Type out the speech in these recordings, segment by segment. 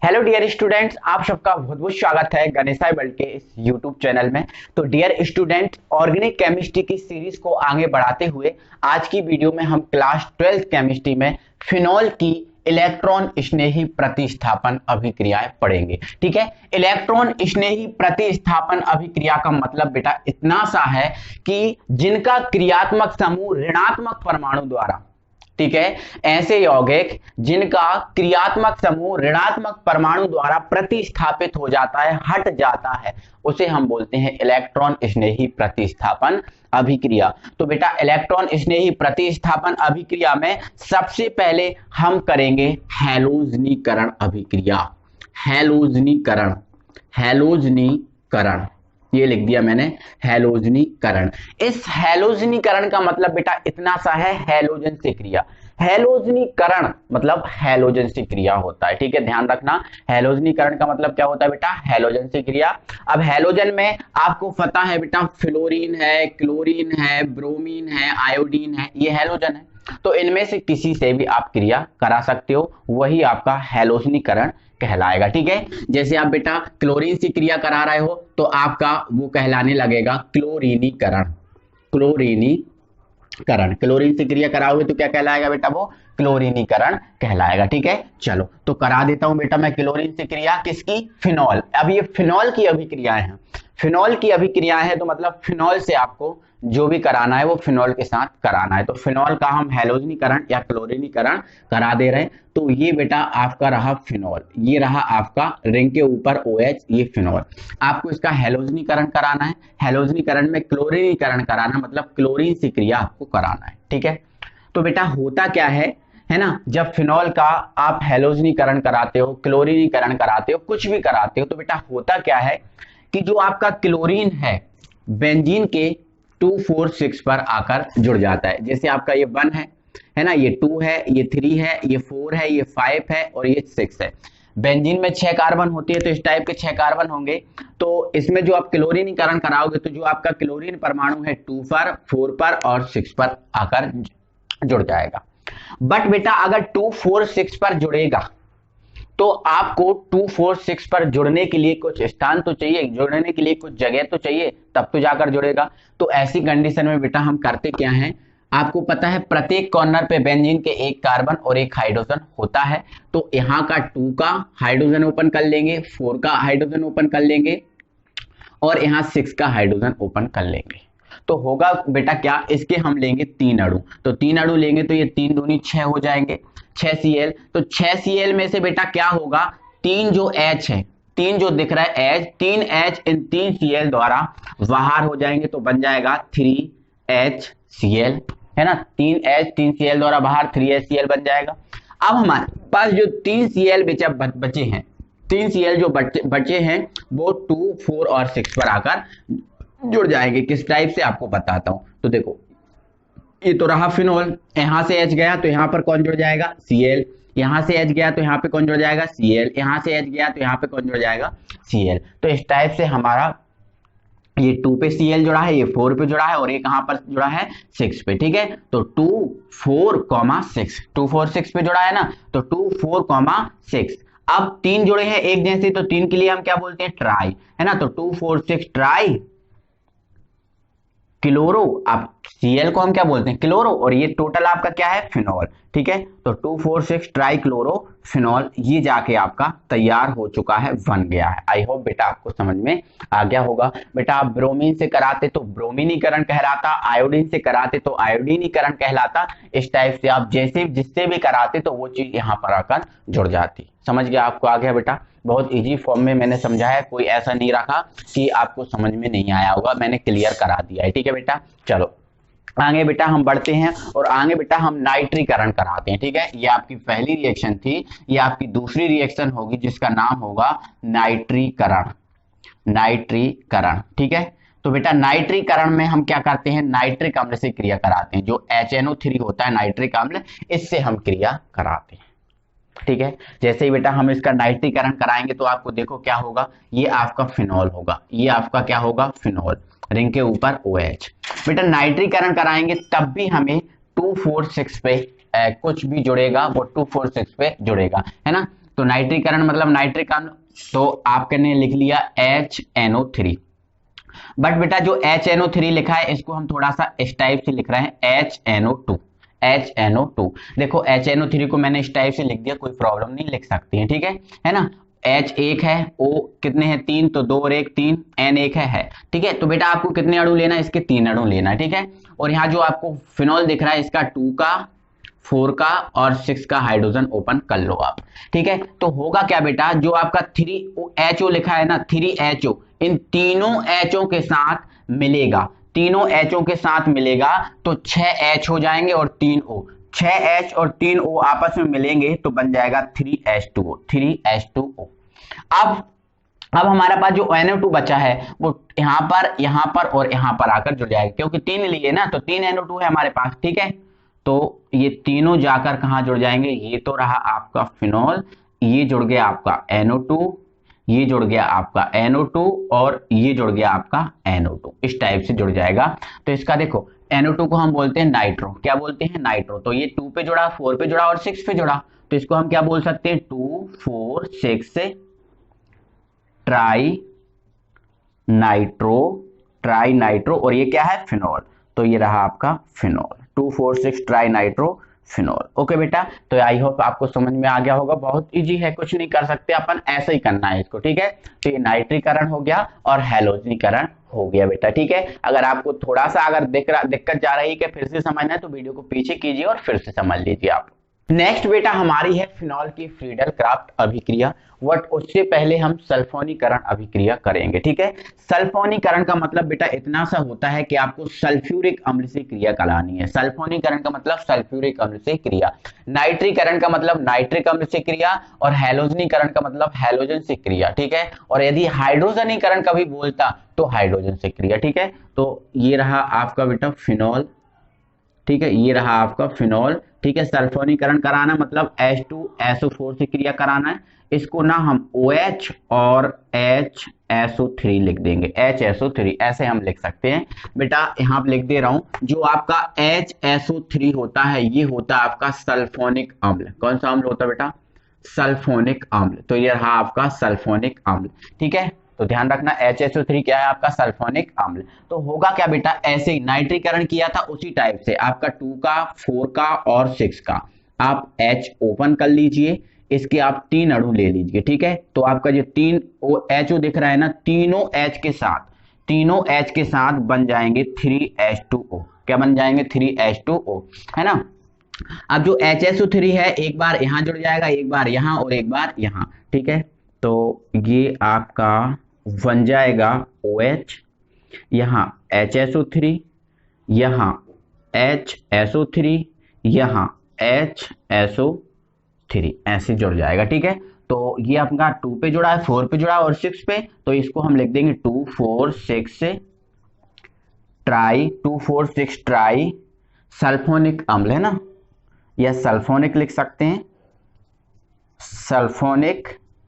Hello dear students, आप सबका बहुत बहुत स्वागत है गणेशाय वर्ल्ड के इस यूट्यूब चैनल में। तो डियर स्टूडेंट, ऑर्गेनिक केमिस्ट्री की सीरीज को आगे बढ़ाते हुए आज की वीडियो में हम क्लास 12th केमिस्ट्री में फिनॉल की इलेक्ट्रॉन स्नेही प्रतिस्थापन अभिक्रियाएं पढ़ेंगे। ठीक है, इलेक्ट्रॉन स्नेही प्रतिस्थापन अभिक्रिया का मतलब बेटा इतना सा है कि जिनका क्रियात्मक समूह ऋणात्मक परमाणु द्वारा, ठीक है, ऐसे यौगिक जिनका क्रियात्मक समूह ऋणात्मक परमाणु द्वारा प्रतिस्थापित हो जाता है, हट जाता है, उसे हम बोलते हैं इलेक्ट्रॉन स्नेही प्रतिस्थापन अभिक्रिया। तो बेटा इलेक्ट्रॉन स्नेही प्रतिस्थापन अभिक्रिया में सबसे पहले हम करेंगे हैलोजनीकरण अभिक्रिया। हैलोजनीकरण, हैलोजनीकरण ये लिख दिया मैंने, हैलोजनीकरण। इस हैलोजनीकरण का मतलब बेटा इतना सा है, हैलोजन से क्रिया। हैलोजनीकरण मतलब हैलोजन से क्रिया होता है। ठीक है, ध्यान रखना, हैलोजनीकरण का मतलब क्या होता है बेटा, हैलोजन से क्रिया। अब हैलोजन में आपको पता है बेटा, फ्लोरीन है, क्लोरीन है, ब्रोमीन है, आयोडीन है, ये हैलोजन है। तो इनमें से किसी से भी आप क्रिया करा सकते हो, वही आपका हैलोजनीकरण कहलाएगा। ठीक है, जैसे आप बेटा क्लोरीन से क्रिया करा रहे हो तो आपका वो कहलाने लगेगा क्लोरीनीकरण। क्लोरीनीकरण, क्लोरीन से क्रिया कराओगे तो क्या कहलाएगा बेटा, वो क्लोरीनीकरण कहलाएगा। ठीक है, चलो तो करा देता हूं बेटा मैं क्लोरीन से क्रिया, किसकी, फिनॉल। अब ये फिनॉल की अभिक्रियाएं हैं, फिनॉल की अभिक्रिया है तो मतलब फिनॉल से आपको जो भी कराना है वो फिनॉल के साथ कराना है। तो फिनॉल का हम हैलोजनीकरण या क्लोरीनीकरण करा दे रहे हैं। तो ये बेटा आपका रहा फिनॉल, ये रहा आपका रिंग के ऊपर OH, ये फिनॉल। आपको इसका हैलोजनीकरण कराना है, हैलोजनीकरण में क्लोरीनीकरण कराना, मतलब क्लोरीन से क्रिया आपको कराना है। ठीक है, तो बेटा होता क्या है ना, जब फिनॉल का आप हैलोजनीकरण कराते हो, क्लोरीनीकरण कराते हो, कुछ भी कराते हो, तो बेटा होता क्या है कि जो आपका क्लोरीन है बेंजीन के 246 पर आकर जुड़ जाता है। जैसे आपका ये 1 है ना, ये 2 है, ये 3 है, ये 4 है, ये 5 है और ये 6 है। बेंजीन में 6 कार्बन होती है तो इस टाइप के 6 कार्बन होंगे। तो इसमें जो आप क्लोरीनीकरण कराओगे तो जो आपका क्लोरीन परमाणु है 2 पर, 4 पर और 6 पर आकर जुड़ जाएगा। बट बेटा अगर 246 पर जुड़ेगा तो आपको 246 पर जुड़ने के लिए कुछ स्थान तो चाहिए, जुड़ने के लिए कुछ जगह तो चाहिए, तब तो जाकर जुड़ेगा। तो ऐसी कंडीशन में बेटा हम करते क्या हैं, आपको पता है प्रत्येक कॉर्नर पे बेंजीन के एक कार्बन और एक हाइड्रोजन होता है। तो यहाँ का 2 का हाइड्रोजन ओपन कर लेंगे, 4 का हाइड्रोजन ओपन कर लेंगे और यहाँ 6 का हाइड्रोजन ओपन कर लेंगे। तो होगा बेटा क्या, इसके हम लेंगे 3 अणु। तो 3 अणु लेंगे तो ये 3 दूनी 6 हो जाएंगे, 6 Cl। तो 6 Cl में से बेटा क्या होगा, 3 जो H है, 3 जो दिख रहा है H, 3 H इन 3 Cl द्वारा बाहर हो जाएंगे तो बन जाएगा 3HCl, है ना। 3H 3 Cl द्वारा बाहर, 3HCl बन जाएगा। अब हमारे पास जो 3 Cl बचे हैं, 3 Cl जो बचे हैं वो 2, 4 और 6 पर आकर जुड़ जाएंगे। किस टाइप से आपको बताता हूं। तो देखो ये तो रहा फिनॉल, यहां से H गया तो यहां पर कौन जुड़ जाएगा, Cl। यहां से H गया तो यहां पे कौन जुड़ जाएगा, Cl। यहां से H गया तो यहां पे कौन जुड़ जाएगा, Cl। तो इस टाइप से हमारा ये 2 पे Cl जुड़ा है, ये 4 पे जुड़ा है और ये कहां पर जुड़ा है, 6 पे। ठीक है, तो 2, 4, 6, 2, 4, 6 पे जुड़ा है ना, तो 2, 4, 6। अब 3 जुड़े हैं एक जैसे, तो 3 के लिए हम क्या बोलते हैं, ट्राई, है ना। तो 2, 4, 6 ट्राई क्लोरो। अब Cl को हम क्या बोलते हैं, क्लोरो, और ये टोटल आपका क्या है, फिनॉल। ठीक है, तो 2, 4, 6 ट्राई क्लोरो फिनॉल, ये जाके आपका तैयार हो चुका है, बन गया है। आई होप बेटा आपको समझ में आ गया होगा। बेटा आप ब्रोमीन से कराते तो ब्रोमीनीकरण कहलाता, आयोडीन से कराते तो आयोडीनीकरण कहलाता। इस टाइप से आप जैसे जिससे भी कराते तो वो चीज यहाँ पर आकर जुड़ जाती। समझ गया, आपको आ गया बेटा। बहुत इजी फॉर्म में मैंने समझाया, कोई ऐसा नहीं रखा कि आपको समझ में नहीं आया होगा, मैंने क्लियर करा दिया है। ठीक है बेटा, चलो आगे बेटा हम बढ़ते हैं और आगे बेटा हम नाइट्रीकरण कराते हैं। ठीक है, ये आपकी पहली रिएक्शन थी, ये आपकी दूसरी रिएक्शन होगी जिसका नाम होगा नाइट्रीकरण। नाइट्रीकरण, ठीक है। तो बेटा नाइट्रीकरण में हम क्या करते हैं, नाइट्रिक अम्ल से क्रिया कराते हैं। जो HNO3 होता है नाइट्रिक अम्ल, इससे हम क्रिया कराते हैं। ठीक है, जैसे ही बेटा हम इसका नाइट्रीकरण कराएंगे तो आपको देखो क्या होगा, ये आपका फिनॉल होगा, ये आपका क्या होगा, फिनॉल, रिंग के ऊपर OH। बेटा नाइट्रीकरण कराएंगे तब भी हमें 2, 4, 6 पे कुछ भी जुड़ेगा, वो 2, 4, 6 पे जुड़ेगा, है ना। तो नाइट्रीकरण मतलब नाइट्रिक अम्ल, तो आपने लिख लिया HNO3। बट बेटा जो HNO3 लिखा है इसको हम थोड़ा सा इस टाइप से लिख रहे हैं HNO2। HNO2 देखो HNO3 को मैंने इस टाइप से लिख दिया, कोई प्रॉब्लम नहीं, लिख सकती है, ठीक है ना। H एक है, O कितने हैं 3, तो 2 और 1 3, N एक है, ठीक है। तो बेटा आपको कितने अणु लेना है, इसके 3 अणु लेना है, ठीक है। और यहाँ जो आपको फिनॉल दिख रहा है इसका 2 का 4 का और 6 का हाइड्रोजन ओपन कर लो आप, ठीक है। तो होगा क्या बेटा, जो आपका 3HO लिखा है ना, 3HO, इन तीनों HO के साथ मिलेगा, तीनों HO के साथ मिलेगा तो 6H हो जाएंगे और 3O, 6H और 3O आपस में मिलेंगे तो बन जाएगा 3H2O, 3H2O। अब हमारे पास जो NO2 बचा है वो यहाँ पर और यहाँ पर आकर जुड़ जाएगा, क्योंकि 3 लिए ना, तो 3 NO2 है हमारे पास, ठीक है। तो ये तीनों जाकर कहाँ जुड़ जाएंगे, ये तो रहा आपका फिनॉल, ये जुड़ गया आपका NO2, ये जुड़ गया आपका NO2 और ये जुड़ गया आपका NO2, इस टाइप से जुड़ जाएगा। तो इसका देखो NO2 को हम बोलते हैं नाइट्रो, क्या बोलते हैं, नाइट्रो। तो ये 2 पे जुड़ा, 4 पे जुड़ा और 6 पे जुड़ा, तो इसको हम क्या बोल सकते हैं, 2 4 6 से ट्राई नाइट्रो, और ये क्या है, फिनॉल। तो ये रहा आपका phenol, 2 4 6 tri nitro phenol. Okay बेटा, तो आई होप आपको समझ में आ गया होगा, बहुत इजी है, कुछ नहीं कर सकते अपन, ऐसे ही करना है इसको, ठीक है। तो ये नाइट्रीकरण हो गया और हैलोजनीकरण हो गया बेटा, ठीक है। अगर आपको थोड़ा सा अगर दिक्कत जा रही है कि फिर से समझना है तो वीडियो को पीछे कीजिए और फिर से समझ लीजिए आप। नेक्स्ट बेटा हमारी है फिनॉल की फ्रीडल क्राफ्ट अभिक्रिया, बट उससे पहले हम सल्फोनीकरण अभिक्रिया करेंगे, ठीक है। सल्फोनीकरण का मतलब बेटा इतना सा होता है कि आपको सल्फ्यूरिक अम्ल से क्रिया करानी है। सल्फोनीकरण का मतलब सल्फ्यूरिक अम्ल से क्रिया, नाइट्रीकरण का मतलब नाइट्रिक अम्ल से क्रिया, और हैलोजनीकरण का मतलब हैलोजन से क्रिया, ठीक है। और यदि हाइड्रोजनीकरण का भी बोलता तो हाइड्रोजन से क्रिया, ठीक है। तो ये रहा आपका बेटा फिनॉल, ठीक है, ये रहा आपका फिनॉल, ठीक है। सल्फोनीकरण कराना मतलब H2SO4 से क्रिया कराना है, इसको ना हम OH और HSO3 लिख देंगे, HSO3 ऐसे हम लिख सकते हैं बेटा। यहाँ पे लिख दे रहा हूं, जो आपका HSO3 होता है ये होता है आपका सल्फोनिक अम्ल। कौन सा अम्ल होता है बेटा, सल्फोनिक अम्ल। तो ये रहा आपका सल्फोनिक अम्ल, ठीक है। तो ध्यान रखना HSO3 क्या है, आपका सल्फोनिक अम्ल। तो होगा क्या बेटा, ऐसे ही नाइट्रीकरण किया था उसी टाइप से, आपका 2 का 4 का और 6 का आप H ओपन कर लीजिए, इसके आप 3 अणु ले लीजिए, ठीक है। तो आपका जो 3 HO दिख रहा है ना, तीनों H के साथ बन जाएंगे 3H2O। क्या बन जाएंगे, 3H2O, है ना। अब जो HSO3 है एक बार यहां जुड़ जाएगा, एक बार यहां और एक बार यहां, ठीक है। तो ये आपका बन जाएगा OH, यहाँ HSO3, यहाँ HSO3, यहाँ HSO3, ऐसे जुड़ जाएगा, ठीक है। तो ये आपका 2 पे जुड़ा है, 4 पे जुड़ा है और 6 पे, तो इसको हम लिख देंगे 2 4 6 से ट्राई, 2 4 6 ट्राई सल्फोनिक अम्ल, है ना, या सल्फोनिक लिख सकते हैं, सल्फोनिक,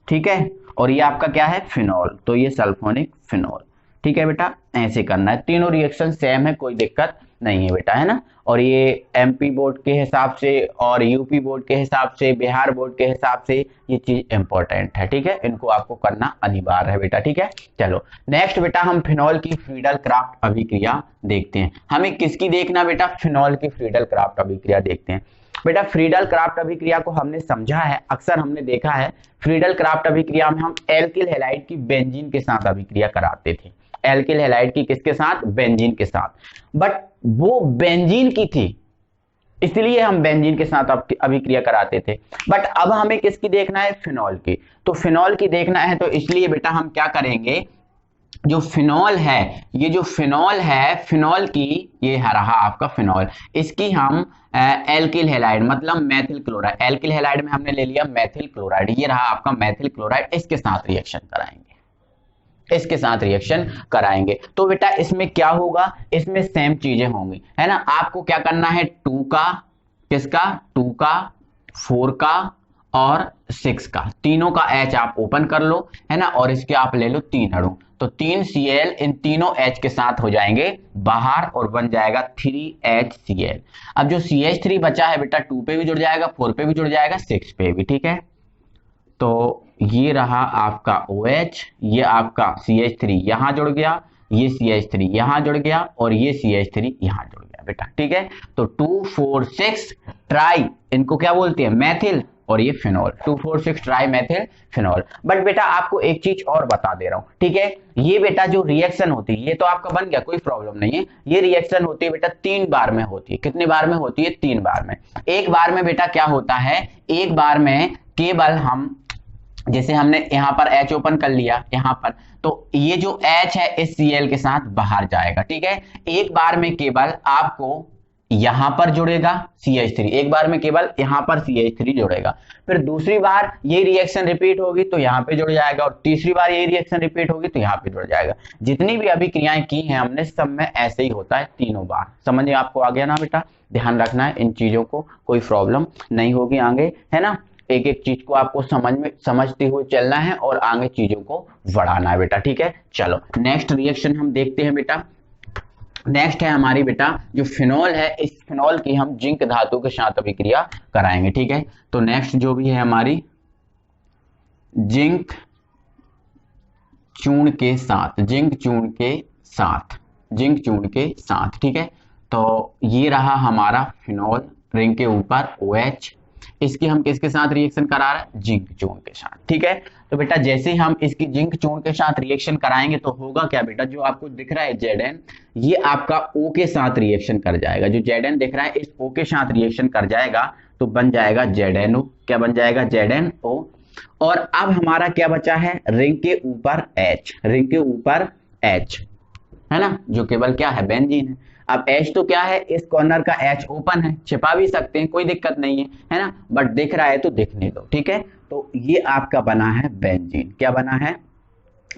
ठीक है। और ये आपका क्या है, फिनॉल, तो ये सल्फोनिक फिनॉल, ठीक है बेटा। ऐसे करना है, तीनों रिएक्शन सेम है, कोई दिक्कत नहीं है बेटा, है ना। और ये MP बोर्ड के हिसाब से और UP बोर्ड के हिसाब से, बिहार बोर्ड के हिसाब से ये चीज इंपॉर्टेंट है, ठीक है। इनको आपको करना अनिवार्य है बेटा, ठीक है। चलो नेक्स्ट बेटा हम फिनॉल की फ्रीडल क्राफ्ट अभिक्रिया देखते हैं। हमें किसकी देखना बेटा, फिनॉल की फ्रीडल क्राफ्ट अभिक्रिया देखते हैं बेटा। फ्रीडल क्राफ्ट अभिक्रिया को हमने समझा है, अक्सर हमने देखा है फ्रीडल क्राफ्ट अभिक्रिया में हम एल्किल हैलाइड की बेंजीन के साथ अभिक्रिया कराते थे। एल्किल हैलाइड की किसके साथ, बेंजीन के साथ। बट वो बेंजीन की थी, इसलिए हम बेंजीन के साथ अभिक्रिया कराते थे। बट अब हमें किसकी देखना है, फिनॉल की। तो फिनॉल की देखना है, तो इसलिए बेटा हम क्या करेंगे, जो फिनॉल है, ये जो फिनॉल है, फिनॉल की ये रहा आपका फिनॉल, इसकी हम एल्किल हैलाइड मतलब मैथिल क्लोराइड, एल्किल हैलाइड में हमने ले लिया मैथिल क्लोराइड, ये रहा आपका मैथिल क्लोराइड, इसके साथ रिएक्शन कराएंगे, इसके साथ रिएक्शन कराएंगे। तो बेटा इसमें क्या होगा, इसमें सेम चीजें होंगी, है ना। आपको क्या करना है, 2 का, किसका, 2 का 4 का और 6 का, तीनों का H आप ओपन कर लो, है ना। और इसके आप ले लो 3 अणु, तो 3 Cl इन तीनों H के साथ हो जाएंगे बाहर और बन जाएगा 3HCl। अब जो CH3 बचा है बेटा 2 पे भी जुड़ जाएगा, 4 पे भी जुड़ जाएगा, 6 पे भी, ठीक है। तो ये रहा आपका OH, ये आपका CH3 यहाँ जुड़ गया, ये CH3 यहाँ जुड़ गया और ये CH3 यहाँ जुड़ गया बेटा, ठीक है। तो 2,4,6 ट्राई, इनको क्या बोलते हैं, मैथिल, और ये phenol, 2,4,6 try Maithil phenol. But बेटा आपको एक चीज और बता दे रहा हूं, ठीक है। ये बेटा जो रिएक्शन होती है, ये तो आपका बन गया, कोई प्रॉब्लम नहीं है। ये रिएक्शन होती है बेटा 3 बार में होती है। कितने बार में होती है? 3 बार में। एक बार में बेटा क्या होता है, एक बार में केवल हम, जैसे हमने यहाँ पर H ओपन कर लिया यहाँ पर, तो ये जो H है इस Cl के साथ बाहर जाएगा, ठीक है। एक बार में केवल आपको यहां पर जुड़ेगा CH3, एक बार में केवल यहां पर CH3 जुड़ेगा, फिर दूसरी बार ये रिएक्शन रिपीट होगी तो यहां पे जुड़ जाएगा, और तीसरी बार ये रिएक्शन रिपीट होगी तो यहां पे जुड़ जाएगा। जितनी भी अभिक्रियाएं की हैं हमने, सब में ऐसे ही होता है, तीनों बार। समझिए, आपको आ गया ना बेटा? ध्यान रखना है इन चीजों को, कोई प्रॉब्लम नहीं होगी आगे, है ना। एक एक चीज को आपको समझते हुए चलना है और आगे चीजों को बढ़ाना है बेटा, ठीक है। चलो नेक्स्ट रिएक्शन हम देखते हैं बेटा। नेक्स्ट है हमारी बेटा जो फिनॉल है, इस फिनॉल की हम जिंक धातु के साथ अभिक्रिया कराएंगे, ठीक है। तो नेक्स्ट जो भी है हमारी जिंक चूर्ण के साथ, जिंक चूर्ण के साथ, जिंक चूर्ण के साथ, ठीक है। तो ये रहा हमारा फिनॉल, रिंग के ऊपर OH, इसकी हम किसके साथ रिएक्शन करा रहे हैं? जिंक चूर्ण के साथ, ठीक है। तो बेटा जैसे हम इसकी जिंक चूर्ण के साथ रिएक्शन कराएंगे तो होगा क्या बेटा, जो आपको दिख रहा है Zn, ये आपका O के साथ रिएक्शन कर जाएगा। जो Zn दिख रहा है इस O के साथ रिएक्शन कर जाएगा तो बन जाएगा ZnO। क्या बन जाएगा? ZnO। और अब हमारा क्या बचा है? रिंग के ऊपर H, रिंग के ऊपर H, है ना, जो केवल क्या है? बेंजीन है। अब H तो क्या है, इस कॉर्नर का H ओपन है, छिपा भी सकते हैं, कोई दिक्कत नहीं है ना, बट दिख रहा है तो दिखने दो, ठीक है। तो ये आपका बना है बेंजीन। क्या बना है?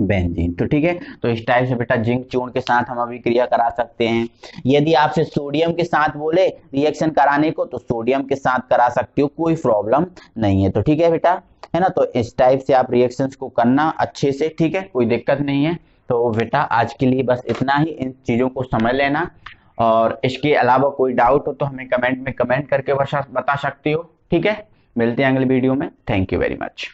बेंजीन। तो ठीक है, तो इस टाइप से बेटा जिंक चूर्ण के साथ हम अभिक्रिया करा सकते हैं। यदि आपसे सोडियम के साथ बोले रिएक्शन कराने को तो सोडियम के साथ करा सकते हो, कोई प्रॉब्लम नहीं है। तो ठीक है बेटा, है ना। तो इस टाइप से आप रिएक्शंस को करना अच्छे से, ठीक है, कोई दिक्कत नहीं है। तो बेटा आज के लिए बस इतना ही, इन चीजों को समझ लेना, और इसके अलावा कोई डाउट हो तो हमें कमेंट में कमेंट करके बता सकते हो, ठीक है। मिलते हैं अगले वीडियो में। Thank you very much.